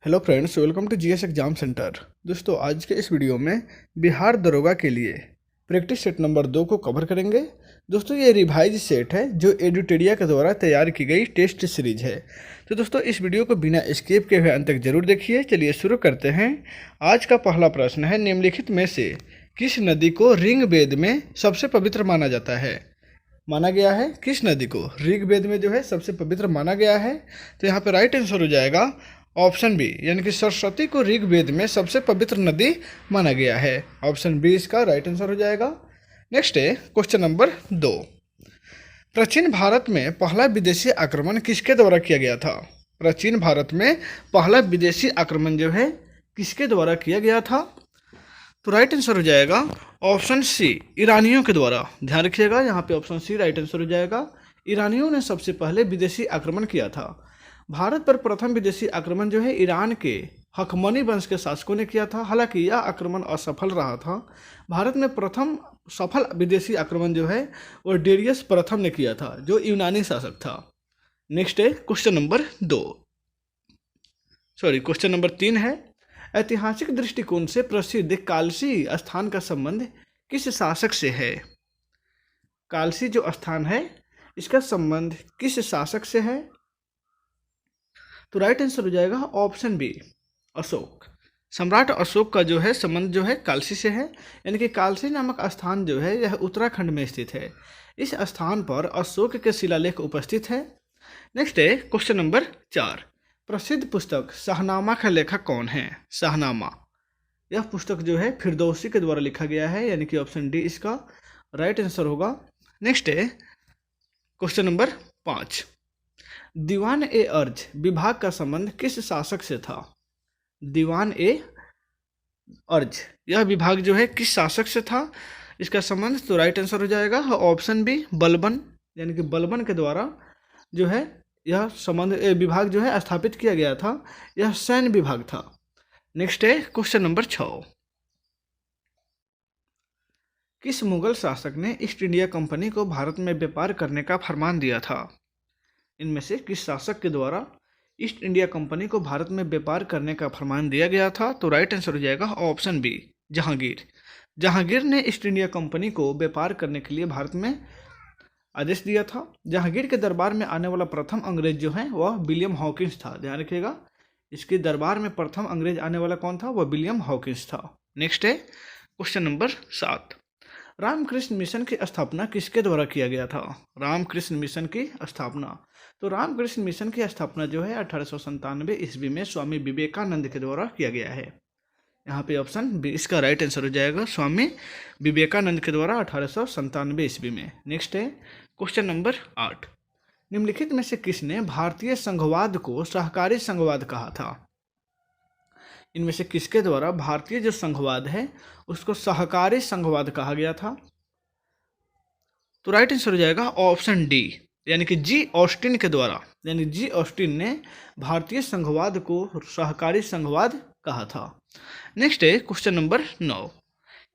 Hello friends, welcome to GS exam centre. दोस्तों, आज के इस वीडियो में बिहार दरोगा के लिए प्रैक्टिस सेट नंबर 2 को कवर करेंगे। दोस्तों, ये रिवाइज सेट है जो एडुटेरिया के द्वारा तैयार की गई टेस्ट सीरीज है। तो दोस्तों, इस वीडियो को बिना स्किप के हुए अंत तक जरूर देखिए। चलिए शुरू करते हैं। आज का पहला प्रश्न है, निम्नलिखित में से किस नदी को ऋग्वेद में सबसे पवित्र माना जाता है? माना गया है किस नदी को ऋग्वेद में जो है सबसे पवित्र माना गया है? तो यहाँ पे राइट आंसर हो जाएगा ऑप्शन बी, यानी कि सरस्वती को ऋग्वेद में सबसे पवित्र नदी माना गया है। ऑप्शन बी इसका राइट आंसर हो जाएगा। नेक्स्ट है क्वेश्चन नंबर 2। प्राचीन भारत में पहला विदेशी आक्रमण किसके द्वारा किया गया था? प्राचीन भारत में पहला विदेशी आक्रमण जो है किसके द्वारा किया गया था? तो राइट आंसर हो जाएगा ऑप्शन सी, ईरानियों के द्वारा। ध्यान रखिएगा, यहाँ पे ऑप्शन सी राइट आंसर हो जाएगा। ईरानियों ने सबसे पहले विदेशी आक्रमण किया था। भारत पर प्रथम विदेशी आक्रमण जो है ईरान के हकमनी वंश के शासकों ने किया था। हालांकि यह आक्रमण असफल रहा था। भारत में प्रथम सफल विदेशी आक्रमण जो है वो डेरियस प्रथम ने किया था, जो यूनानी शासक था। नेक्स्ट है क्वेश्चन नंबर 3 है, ऐतिहासिक दृष्टिकोण से प्रसिद्ध कालसी स्थान का संबंध किस शासक से है? कालसी जो स्थान है इसका संबंध किस शासक से है? तो राइट आंसर हो जाएगा ऑप्शन बी, अशोक। सम्राट अशोक का जो है संबंध जो है कालसी से है, यानी कि कालसी नामक स्थान जो है यह उत्तराखंड में स्थित है। इस स्थान पर अशोक के शिलालेख उपस्थित है। नेक्स्ट है क्वेश्चन नंबर 4। प्रसिद्ध पुस्तक शाहनामा का लेखक कौन है? शाहनामा, यह पुस्तक जो है फिरदौसी के द्वारा लिखा गया है, यानी कि ऑप्शन डी इसका राइट आंसर होगा। नेक्स्ट है क्वेश्चन नंबर 5। दीवान ए अर्ज विभाग का संबंध किस शासक से था? दीवान ए अर्ज यह विभाग जो है किस शासक से था इसका संबंध? तो राइट आंसर हो जाएगा ऑप्शन बी, बलबन, यानी कि बलबन के द्वारा जो है यह संबंध विभाग जो है स्थापित किया गया था। यह सैन्य विभाग था। नेक्स्ट है क्वेश्चन नंबर 6। किस मुगल शासक ने ईस्ट इंडिया कंपनी को भारत में व्यापार करने का फरमान दिया था? इनमें से किस शासक के द्वारा ईस्ट इंडिया कंपनी को भारत में व्यापार करने का फरमान दिया गया था? तो राइट आंसर हो जाएगा ऑप्शन बी, जहांगीर। जहांगीर ने ईस्ट इंडिया कंपनी को व्यापार करने के लिए भारत में आदेश दिया था। जहांगीर के दरबार में आने वाला प्रथम अंग्रेज जो है वह विलियम हॉकिंस था। ध्यान रखिएगा, इसके दरबार में प्रथम अंग्रेज आने वाला कौन था? वह विलियम हॉकिंस था। नेक्स्ट है क्वेश्चन नंबर 7। रामकृष्ण मिशन की स्थापना किसके द्वारा किया गया था? रामकृष्ण मिशन की स्थापना, तो रामकृष्ण मिशन की स्थापना जो है 1897 ईस्वी में स्वामी विवेकानंद के द्वारा किया गया है। यहाँ पे ऑप्शन बी इसका राइट आंसर हो जाएगा, स्वामी विवेकानंद के द्वारा 1897 ईस्वी में। नेक्स्ट है क्वेश्चन नंबर 8। निम्नलिखित में से किसने भारतीय संघवाद को सहकारी संघवाद कहा था? इनमें से किसके द्वारा भारतीय जो संघवाद है उसको सहकारी संघवाद कहा गया था? तो राइट आंसर हो जाएगा ऑप्शन डी, यानी कि जी ऑस्टिन के द्वारा। यानी जी ऑस्टिन ने भारतीय संघवाद को सहकारी संघवाद कहा था। नेक्स्ट है क्वेश्चन नंबर 9।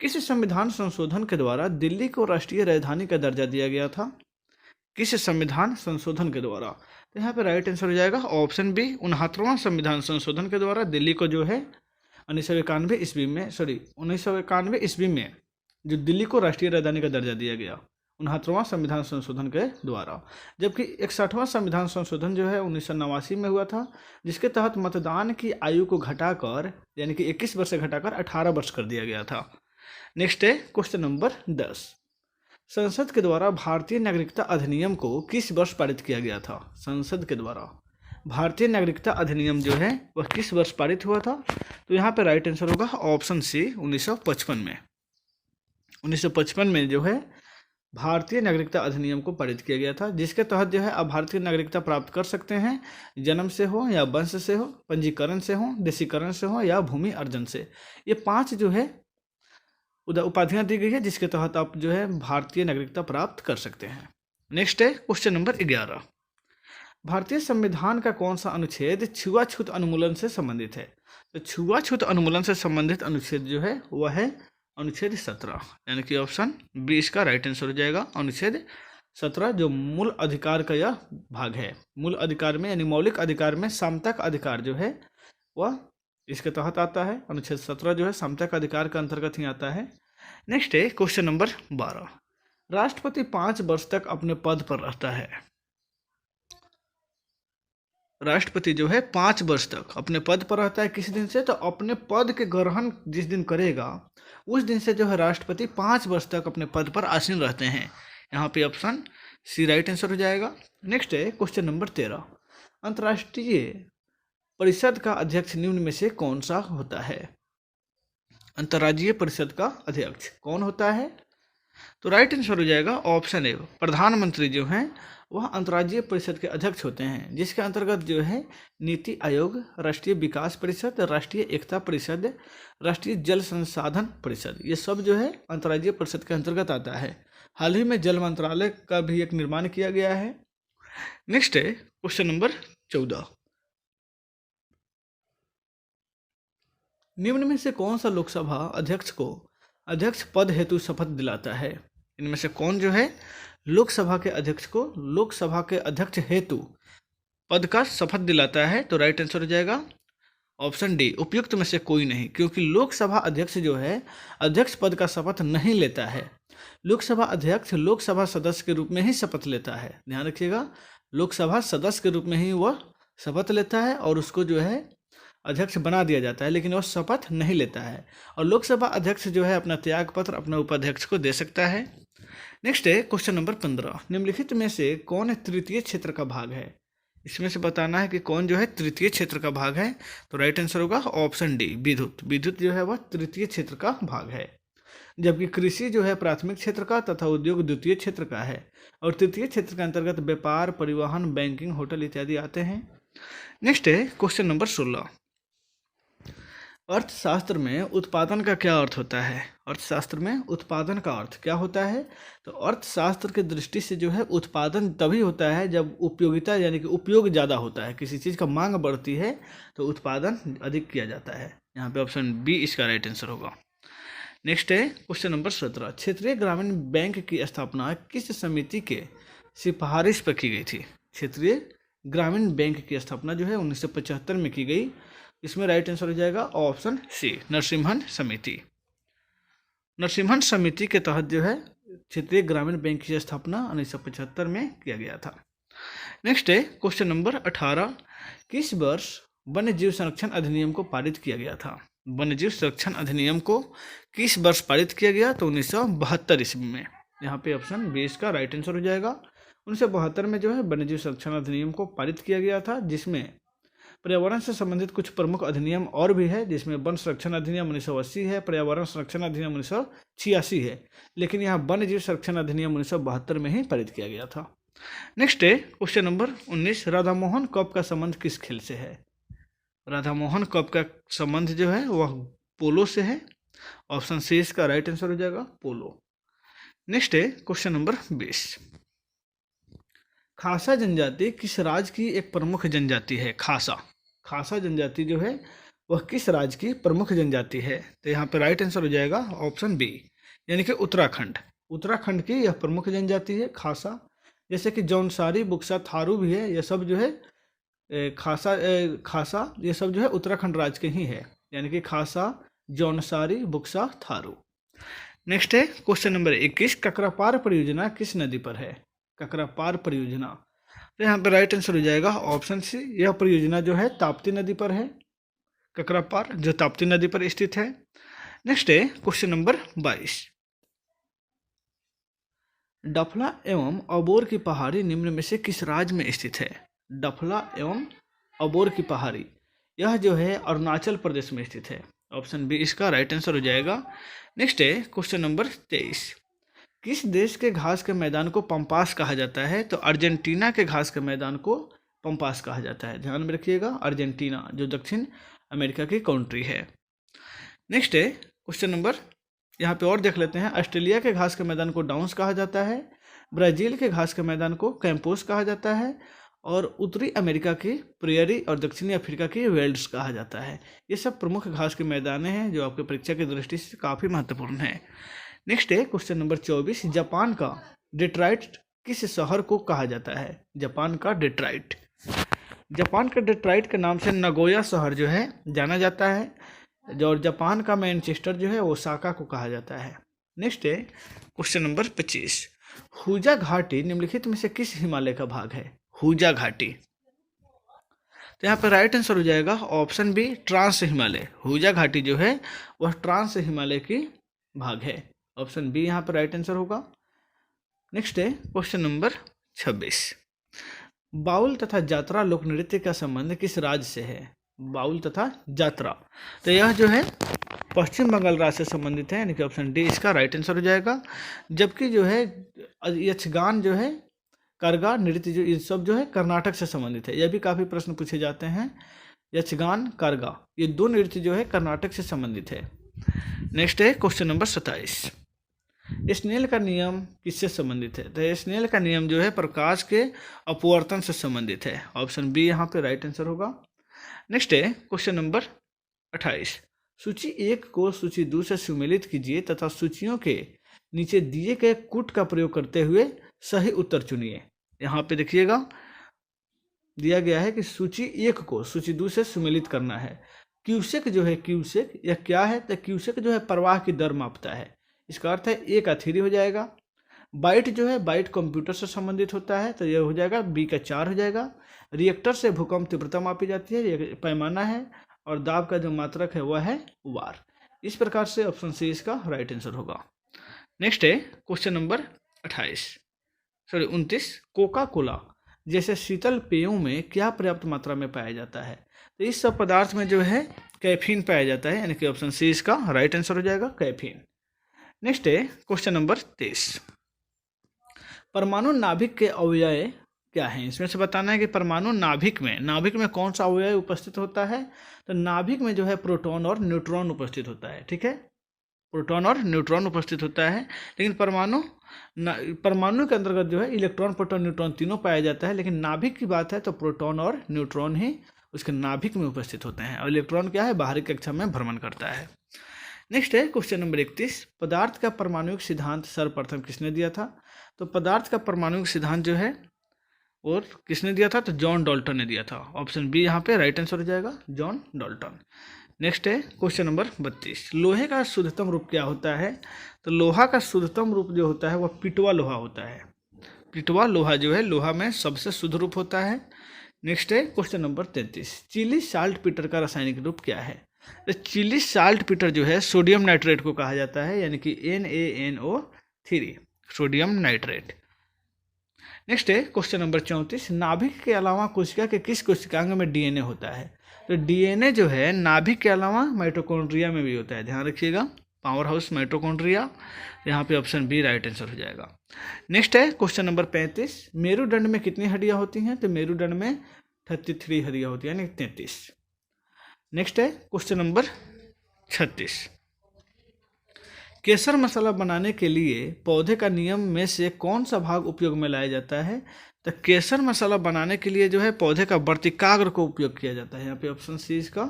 किस संविधान संशोधन के द्वारा दिल्ली को राष्ट्रीय राजधानी का दर्जा दिया गया था? किस संविधान संशोधन के द्वारा? तो यहाँ पे राइट आंसर हो जाएगा ऑप्शन बी, 69वां संविधान संशोधन के द्वारा दिल्ली को जो है 1991 ईस्वी में जो दिल्ली को राष्ट्रीय राजधानी का दर्जा दिया गया 69वां संविधान संशोधन के द्वारा। जबकि 61वां संविधान संशोधन जो है 1989 में हुआ था, जिसके तहत मतदान की आयु को घटाकर, यानी कि 21 वर्ष से घटाकर 18 वर्ष कर दिया गया था। नेक्स्ट है क्वेश्चन नंबर 10। संसद के द्वारा भारतीय नागरिकता अधिनियम को किस वर्ष पारित किया गया था? संसद के द्वारा भारतीय नागरिकता अधिनियम जो है वह किस वर्ष पारित हुआ था? तो यहाँ पे राइट आंसर होगा ऑप्शन सी, 1955 में। 1955 में जो है भारतीय नागरिकता अधिनियम को पारित किया गया था, जिसके तहत जो है अब भारतीय नागरिकता प्राप्त कर सकते हैं जन्म से हो या वंश से हो, पंजीकरण से हो, देशीकरण से हो या भूमि अर्जन से। ये 5 जो है उपाधियां दी गई है जिसके तहत आप जो है भारतीय नागरिकता प्राप्त कर सकते हैं। नेक्स्ट है क्वेश्चन नंबर 11। भारतीय संविधान का कौन सा अनुच्छेद छुआछूत उन्मूलन से संबंधित है? तो छुआछूत उन्मूलन से संबंधित अनुच्छेद जो है वह है अनुच्छेद 17, यानी कि ऑप्शन बी इसका राइट आंसर हो जाएगा। अनुच्छेद 17 जो मूल अधिकार का यह भाग है। मूल अधिकार में यानी मौलिक अधिकार में समता का अधिकार जो है वह इसके तहत आता है। अनुच्छेद 17 जो है समता का अधिकार के अंतर्गत ही आता है। नेक्स्ट है क्वेश्चन नंबर 12, राष्ट्रपति 5 वर्ष तक अपने पद पर रहता है। राष्ट्रपति जो है 5 वर्ष तक अपने पद पर रहता है। किस दिन से? तो अपने पद के ग्रहण जिस दिन करेगा उस दिन से जो है राष्ट्रपति 5 वर्ष तक अपने पद पर आसीन रहते हैं। यहाँ पे ऑप्शन सी राइट आंसर हो जाएगा। नेक्स्ट है क्वेश्चन नंबर 13, अंतर्राष्ट्रीय परिषद का अध्यक्ष निम्न में से कौन सा होता है? अंतर्राज्यीय परिषद का अध्यक्ष कौन होता है? तो राइट आंसर हो जाएगा ऑप्शन ए, प्रधानमंत्री जो हैं वह अंतर्राज्यीय परिषद के अध्यक्ष होते हैं, जिसके अंतर्गत जो है नीति आयोग, राष्ट्रीय विकास परिषद, राष्ट्रीय एकता परिषद, राष्ट्रीय जल संसाधन परिषद, ये सब जो है अंतर्राज्यीय परिषद के अंतर्गत आता है। हाल ही में जल मंत्रालय का भी एक निर्माण किया गया है। नेक्स्ट है क्वेश्चन नंबर 14, निम्न में से कौन सा लोकसभा अध्यक्ष को अध्यक्ष पद हेतु शपथ दिलाता है? इनमें से कौन जो है लोकसभा के अध्यक्ष को लोकसभा के अध्यक्ष हेतु पद का शपथ दिलाता है? तो राइट आंसर हो जाएगा ऑप्शन डी, उपयुक्त में से कोई नहीं, क्योंकि लोकसभा अध्यक्ष जो है अध्यक्ष पद का शपथ नहीं लेता है। लोकसभा अध्यक्ष लोकसभा सदस्य के रूप में ही शपथ लेता है। ध्यान रखिएगा, लोकसभा सदस्य के रूप में ही वह शपथ लेता है और उसको जो है अध्यक्ष बना दिया जाता है, लेकिन वह शपथ नहीं लेता है। और लोकसभा अध्यक्ष जो है अपना त्याग पत्र अपने उपाध्यक्ष को दे सकता है। नेक्स्ट है क्वेश्चन नंबर 15, निम्नलिखित में से कौन तृतीय क्षेत्र का भाग है? इसमें से बताना है कि कौन जो है तृतीय क्षेत्र का भाग है। तो राइट आंसर होगा ऑप्शन डी, विद्युत। विद्युत जो है वह तृतीय क्षेत्र का भाग है, जबकि कृषि जो है प्राथमिक क्षेत्र का तथा उद्योग द्वितीय क्षेत्र का है। और तृतीय क्षेत्र के अंतर्गत व्यापार, परिवहन, बैंकिंग, होटल इत्यादि आते हैं। नेक्स्ट है क्वेश्चन नंबर 16, अर्थशास्त्र में उत्पादन का क्या अर्थ होता है? अर्थशास्त्र में उत्पादन का अर्थ क्या होता है? तो अर्थशास्त्र की दृष्टि से जो है उत्पादन तभी होता है जब उपयोगिता यानी कि उपयोग ज़्यादा होता है, किसी चीज़ का मांग बढ़ती है तो उत्पादन अधिक किया जाता है। यहाँ पे ऑप्शन बी इसका राइट आंसर होगा। नेक्स्ट है क्वेश्चन नंबर 17, क्षेत्रीय ग्रामीण बैंक की स्थापना किस समिति के सिफारिश पर की गई थी? क्षेत्रीय ग्रामीण बैंक की स्थापना जो है 1975 में की गई। इसमें राइट आंसर हो जाएगा ऑप्शन सी, नरसिम्हन समिति। नरसिम्हन समिति के तहत जो है क्षेत्रीय ग्रामीण बैंक की स्थापना 1975 में किया गया था। नेक्स्ट है क्वेश्चन नंबर 18, किस वर्ष वन्य जीव संरक्षण अधिनियम को पारित किया गया था? वन्य जीव संरक्षण अधिनियम को किस वर्ष पारित किया गया? तो 1972 ईस्वी में। यहाँ पे ऑप्शन बी इसका राइट आंसर हो जाएगा। 1972 में जो है वन्य जीव संरक्षण अधिनियम को पारित किया गया था, जिसमें पर्यावरण से संबंधित कुछ प्रमुख अधिनियम और भी है, जिसमें वन संरक्षण अधिनियम 1980 है, पर्यावरण संरक्षण अधिनियम 1986 है, लेकिन यहाँ वन्य जीव संरक्षण अधिनियम 1972 में ही पारित किया गया था। नेक्स्ट है question number 19, Radha Mohan cup का संबंध किस खेल से है? राधा मोहन कप का संबंध जो है वह पोलो से है। ऑप्शन सी इसका राइट आंसर हो जाएगा, पोलो। नेक्स्ट है क्वेश्चन नंबर 20, खासा जनजाति किस राज्य की एक प्रमुख जनजाति है? खासा जनजाति जो है वह किस राज्य की प्रमुख जनजाति है? तो यहाँ पे राइट आंसर हो जाएगा ऑप्शन बी, यानी कि उत्तराखंड। उत्तराखंड की यह प्रमुख जनजाति है खासा। जैसे कि जौनसारी, बुक्सा, थारू भी है, यह सब जो है खासा ये सब जो है उत्तराखंड राज्य के ही है, यानी कि खासा, जौनसारी, बुक्सा, थारू। नेक्स्ट है क्वेश्चन नंबर 21, ककरापार परियोजना किस नदी पर है? ककरापार परियोजना, तो यहाँ पे राइट आंसर हो जाएगा ऑप्शन सी, यह परियोजना जो है ताप्ती नदी पर है। ककरापार जो ताप्ती नदी पर स्थित है। नेक्स्ट है क्वेश्चन नंबर 22, डफला एवं अबोर की पहाड़ी निम्न में से किस राज्य में स्थित है? डफला एवं अबोर की पहाड़ी यह जो है अरुणाचल प्रदेश में स्थित है। ऑप्शन बी इसका राइट आंसर हो जाएगा। नेक्स्ट है क्वेश्चन नंबर 23, किस देश के घास के मैदान को पंपास कहा जाता है? तो अर्जेंटीना के घास के मैदान को पंपास कहा जाता है। ध्यान में रखिएगा, अर्जेंटीना जो दक्षिण अमेरिका की कंट्री है। नेक्स्ट है क्वेश्चन नंबर, यहाँ पे और देख लेते हैं। ऑस्ट्रेलिया के घास के मैदान को डाउन्स कहा जाता है, ब्राज़ील के घास के मैदान को कैंपोस कहा जाता है, और उत्तरी अमेरिका की प्रेयरी और दक्षिणी अफ्रीका की वेल्ड्स कहा जाता है। ये सब प्रमुख घास के मैदान हैं जो आपके परीक्षा की दृष्टि से काफ़ी महत्वपूर्ण है। नेक्स्ट है क्वेश्चन नंबर 24, जापान का डेट्रॉइट किस शहर को कहा जाता है? जापान का डेट्रॉइट जापान के डेट्रॉइट के नाम से नगोया शहर जो है जाना जाता है, और जापान का मैनचेस्टर जो है ओसाका को कहा जाता है। नेक्स्ट है क्वेश्चन नंबर 25, हुजा घाटी निम्नलिखित में से किस हिमालय का भाग है? हुजा घाटी, तो यहाँ पर राइट आंसर हो जाएगा ऑप्शन बी, ट्रांस हिमालय। हुजा घाटी जो है वह ट्रांस हिमालय की भाग है, ऑप्शन बी यहाँ पर राइट आंसर होगा। नेक्स्ट है क्वेश्चन नंबर 26, बाउल तथा जात्रा लोक नृत्य का संबंध किस राज्य से है? बाउल तथा जात्रा, तो यह जो है पश्चिम बंगाल राज्य से संबंधित है, यानी कि ऑप्शन डी इसका राइट आंसर हो जाएगा। जबकि जो है यक्षगान जो है, करगा नृत्य जो, ये सब जो है कर्नाटक से संबंधित है। यह भी काफ़ी प्रश्न पूछे जाते हैं। यक्षगान, करगा, ये दो नृत्य जो है कर्नाटक से संबंधित है। नेक्स्ट है क्वेश्चन नंबर 27, स्नेल का नियम किससे संबंधित है? तो स्नेल का नियम जो है प्रकाश के अपवर्तन से संबंधित है, ऑप्शन बी यहाँ पे राइट आंसर होगा। नेक्स्ट है क्वेश्चन नंबर 28, सूची 1 को सूची 2 से सुमेलित कीजिए तथा सूचियों के नीचे दिए गए कूट का प्रयोग करते हुए सही उत्तर चुनिए। यहाँ पे देखिएगा दिया गया है कि सूची 1 को सूची 2 से सुमेलित करना है। क्यूसेक जो है, क्यूसेक यह क्या है? तो क्यूसेक जो है प्रवाह की दर मापता है, इसका अर्थ है ए का 3 हो जाएगा। बाइट जो है, बाइट कंप्यूटर से संबंधित होता है, तो यह हो जाएगा बी का 4 हो जाएगा। रिएक्टर से भूकंप तीव्रता मापी जाती है, यह पैमाना है, और दाब का जो मात्रक है वह है वार। इस प्रकार से ऑप्शन सी इसका राइट आंसर होगा। नेक्स्ट है क्वेश्चन नंबर 29, कोका कोला जैसे शीतल पेयों में क्या पर्याप्त मात्रा में पाया जाता है? तो इस सब पदार्थ में जो है कैफीन पाया जाता है, यानी कि ऑप्शन सी इसका राइट आंसर हो जाएगा, कैफीन। नेक्स्ट है क्वेश्चन नंबर 23, परमाणु नाभिक के अवयव क्या हैं? इसमें से बताना है कि परमाणु नाभिक में कौन सा अवयव उपस्थित होता है? तो नाभिक में जो है प्रोटॉन और न्यूट्रॉन उपस्थित होता है, ठीक है, प्रोटॉन और न्यूट्रॉन उपस्थित होता है। लेकिन परमाणु के अंतर्गत जो है इलेक्ट्रॉन, प्रोटॉन, न्यूट्रॉन तीनों पाया जाता है, लेकिन नाभिक की बात है तो प्रोटॉन और न्यूट्रॉन ही उसके नाभिक में उपस्थित होते हैं, और इलेक्ट्रॉन क्या है, बाहरी कक्षा में भ्रमण करता है। नेक्स्ट है क्वेश्चन नंबर 31, पदार्थ का परमाणुिक सिद्धांत सर्वप्रथम किसने दिया था? तो पदार्थ का परमाणुिक सिद्धांत जो है और किसने दिया था? तो जॉन डाल्टन ने दिया था, ऑप्शन बी यहाँ पे राइट आंसर हो जाएगा, जॉन डाल्टन। नेक्स्ट है क्वेश्चन नंबर 32, लोहे का शुद्धतम रूप क्या होता है? तो लोहा का शुद्धतम रूप जो होता है वह पिटवा लोहा होता है। पिटवा लोहा जो है लोहा में सबसे शुद्ध रूप होता है। नेक्स्ट है question number 33, Chile saltpetre का रासायनिक रूप क्या है? तो चिली साल्ट पीटर जो है सोडियम नाइट्रेट को कहा जाता है, यानी कि NaNO3, सोडियम नाइट्रेट। नेक्स्ट है क्वेश्चन नंबर 34, नाभिक के अलावा कोशिका के किस कोशिकांग में DNA होता है? तो DNA जो है नाभिक के अलावा माइटोकॉन्ड्रिया में भी होता है, ध्यान रखिएगा, पावर हाउस माइटोकॉन्ड्रिया, यहाँ पे ऑप्शन बी राइट आंसर हो जाएगा। नेक्स्ट है क्वेश्चन नंबर 35, मेरुदंड में कितनी हड्डियाँ होती हैं? तो मेरुदंड में 33 हड्डियाँ होती हैं, यानी 33। नेक्स्ट है क्वेश्चन नंबर 36, केसर मसाला बनाने के लिए पौधे का नियम में से कौन सा भाग उपयोग में लाया जाता है? तो केसर मसाला बनाने के लिए जो है पौधे का वर्तिकाग्र को उपयोग किया जाता है, यहाँ पे ऑप्शन सी इसका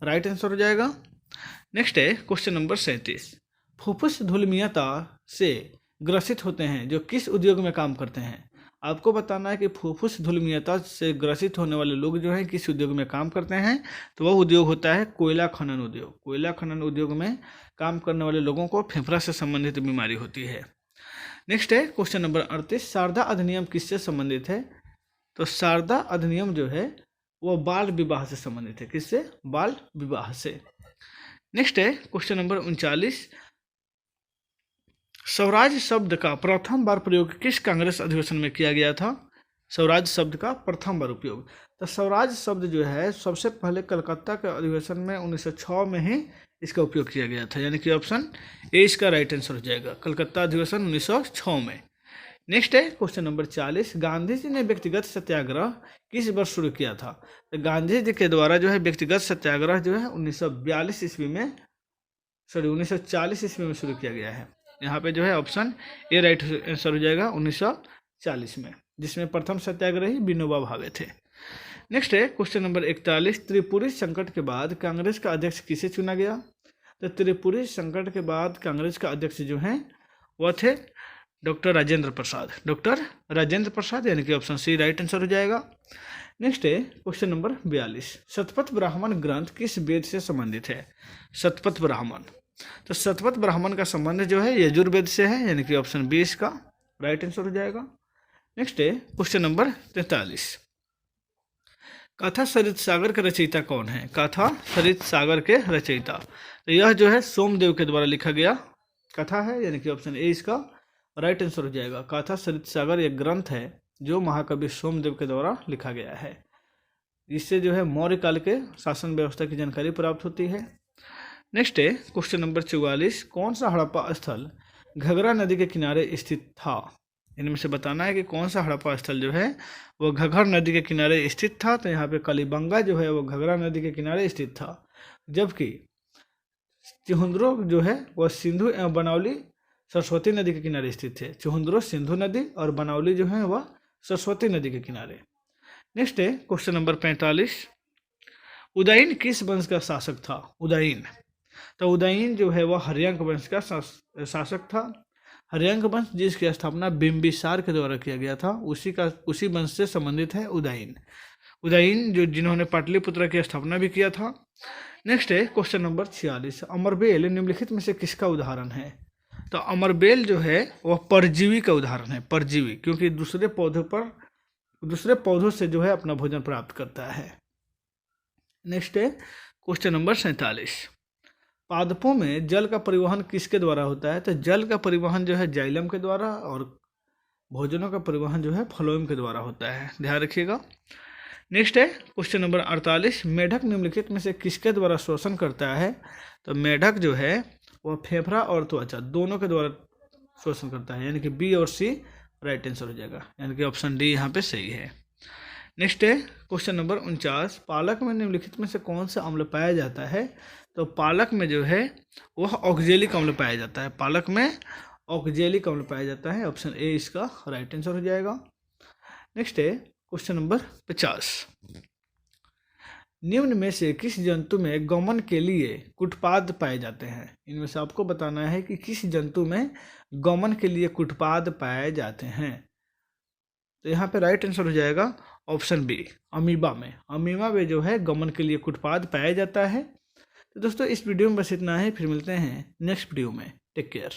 राइट आंसर हो जाएगा। नेक्स्ट है क्वेश्चन नंबर 37, फुफ्फुस धूलमीयता से ग्रसित होते हैं जो किस उद्योग में काम करते हैं? आपको बताना है कि फुफ्फुस धूलमीयता से ग्रसित होने वाले लोग जो हैं किस उद्योग में काम करते हैं? तो वह उद्योग होता है कोयला खनन उद्योग। कोयला खनन उद्योग में काम करने वाले लोगों को फेफड़ा से संबंधित बीमारी होती है। नेक्स्ट है क्वेश्चन नंबर 38, शारदा अधिनियम किससे संबंधित है? तो शारदा अधिनियम जो है वह बाल विवाह से संबंधित है, किससे? बाल विवाह से। नेक्स्ट है क्वेश्चन नंबर 39, स्वराज शब्द का प्रथम बार प्रयोग किस कांग्रेस अधिवेशन में किया गया था? स्वराज शब्द का प्रथम बार उपयोग, तो स्वराज शब्द जो है सबसे पहले कलकत्ता के अधिवेशन में 1906 में ही इसका उपयोग किया गया था, यानी कि ऑप्शन ए इसका राइट आंसर हो जाएगा, कलकत्ता अधिवेशन 1906 में। नेक्स्ट है क्वेश्चन नंबर 40, गांधी जी ने व्यक्तिगत सत्याग्रह किस वर्ष शुरू किया था? तो गांधी जी के द्वारा जो है व्यक्तिगत सत्याग्रह जो है 1940 ईस्वी में शुरू किया गया है। यहाँ पे जो है ऑप्शन ए राइट आंसर हो जाएगा 1940 में, जिसमें प्रथम सत्याग्रही विनोबा भावे थे। नेक्स्ट है क्वेश्चन नंबर 41, त्रिपुरी संकट के बाद कांग्रेस का अध्यक्ष किसे चुना गया? तो त्रिपुरी संकट के बाद कांग्रेस का अध्यक्ष जो हैं वह थे डॉक्टर राजेंद्र प्रसाद, यानी कि ऑप्शन सी राइट आंसर हो जाएगा। नेक्स्ट है क्वेश्चन नंबर 42, शतपथ ब्राह्मण ग्रंथ किस वेद से संबंधित है? शतपथ ब्राह्मण, तो शतपथ ब्राह्मण का संबंध जो है यजुर्वेद से है, यानी कि ऑप्शन बी इसका राइट आंसर हो जाएगा। नेक्स्ट है क्वेश्चन नंबर 43, कथा सरित सागर के रचयिता कौन है? कथा सरित सागर के रचयिता, तो यह जो है सोमदेव के द्वारा लिखा गया कथा है, यानी कि ऑप्शन ए इसका राइट आंसर हो जाएगा। कथा सरित सागर एक ग्रंथ है जो महाकवि सोमदेव के द्वारा लिखा गया है। इससे जो है मौर्य काल के शासन व्यवस्था की जानकारी प्राप्त होती है। नेक्स्ट है क्वेश्चन नंबर 44, कौन सा हड़प्पा स्थल घघरा नदी के किनारे स्थित था? इनमें से बताना है कि कौन सा हड़प्पा स्थल जो है वो घग्गर नदी के किनारे स्थित था। तो यहाँ पे कलिबंगा जो है वो घग्गरा नदी के किनारे स्थित था, जबकि चुहंद्रो जो है वह सिंधु एवं बनावली सरस्वती नदी के किनारे स्थित है। चुहंद्रो सिंधु नदी और बनावली जो है वह सरस्वती नदी के किनारे। नेक्स्ट है क्वेश्चन नंबर 45, उदयन किस वंश का शासक था? उदयन, तो उदयन जो है वह हर्यंक वंश का शासक था। हर्यंक वंश जिसकी स्थापना बिंबिसार के द्वारा किया गया था, उसी वंश से संबंधित है उदयन। उदयन जो जिन्होंने पाटलिपुत्र की स्थापना भी किया था। नेक्स्ट है क्वेश्चन नंबर 46, अमरबेल निम्नलिखित में से किसका उदाहरण है? तो अमरबेल जो है वह परजीवी का उदाहरण है, परजीवी, क्योंकि दूसरे पौधों से जो है अपना भोजन प्राप्त करता है। नेक्स्ट है क्वेश्चन नंबर 47, पादपों में जल का परिवहन किसके द्वारा होता है? तो जल का परिवहन जो है जाइलम के द्वारा और भोजनों का परिवहन जो है फ्लोएम के द्वारा होता है, ध्यान रखिएगा। नेक्स्ट है क्वेश्चन नंबर 48, मेढक निम्नलिखित में से किसके द्वारा श्वसन करता है? तो मेढक जो है वह फेफड़ा और त्वचा दोनों के द्वारा श्वसन करता है, यानी कि बी और सी राइट आंसर हो जाएगा, यानी कि ऑप्शन डी यहाँ पे सही है। नेक्स्ट है क्वेश्चन नंबर 49, पालक में निम्नलिखित में से कौन सा अम्ल पाया जाता है? तो पालक में जो है वह ऑक्जेलिक अम्ल पाया जाता है, पालक में ऑक्जेलिक अम्ल पाया जाता है, ऑप्शन ए इसका राइट आंसर हो जाएगा। नेक्स्ट है क्वेश्चन नंबर 50, निम्न में से किस जंतु में गमन के लिए कुटपाद पाए जाते हैं? इनमें से आपको बताना है कि किस जंतु में गमन के लिए कुटपाद पाए जाते हैं। तो यहाँ पे राइट आंसर हो जाएगा ऑप्शन बी, अमीबा में। अमीबा में जो है गमन के लिए कुटपाद पाया जाता है। तो दोस्तों इस वीडियो में बस इतना है, फिर मिलते हैं नेक्स्ट वीडियो में। Take care.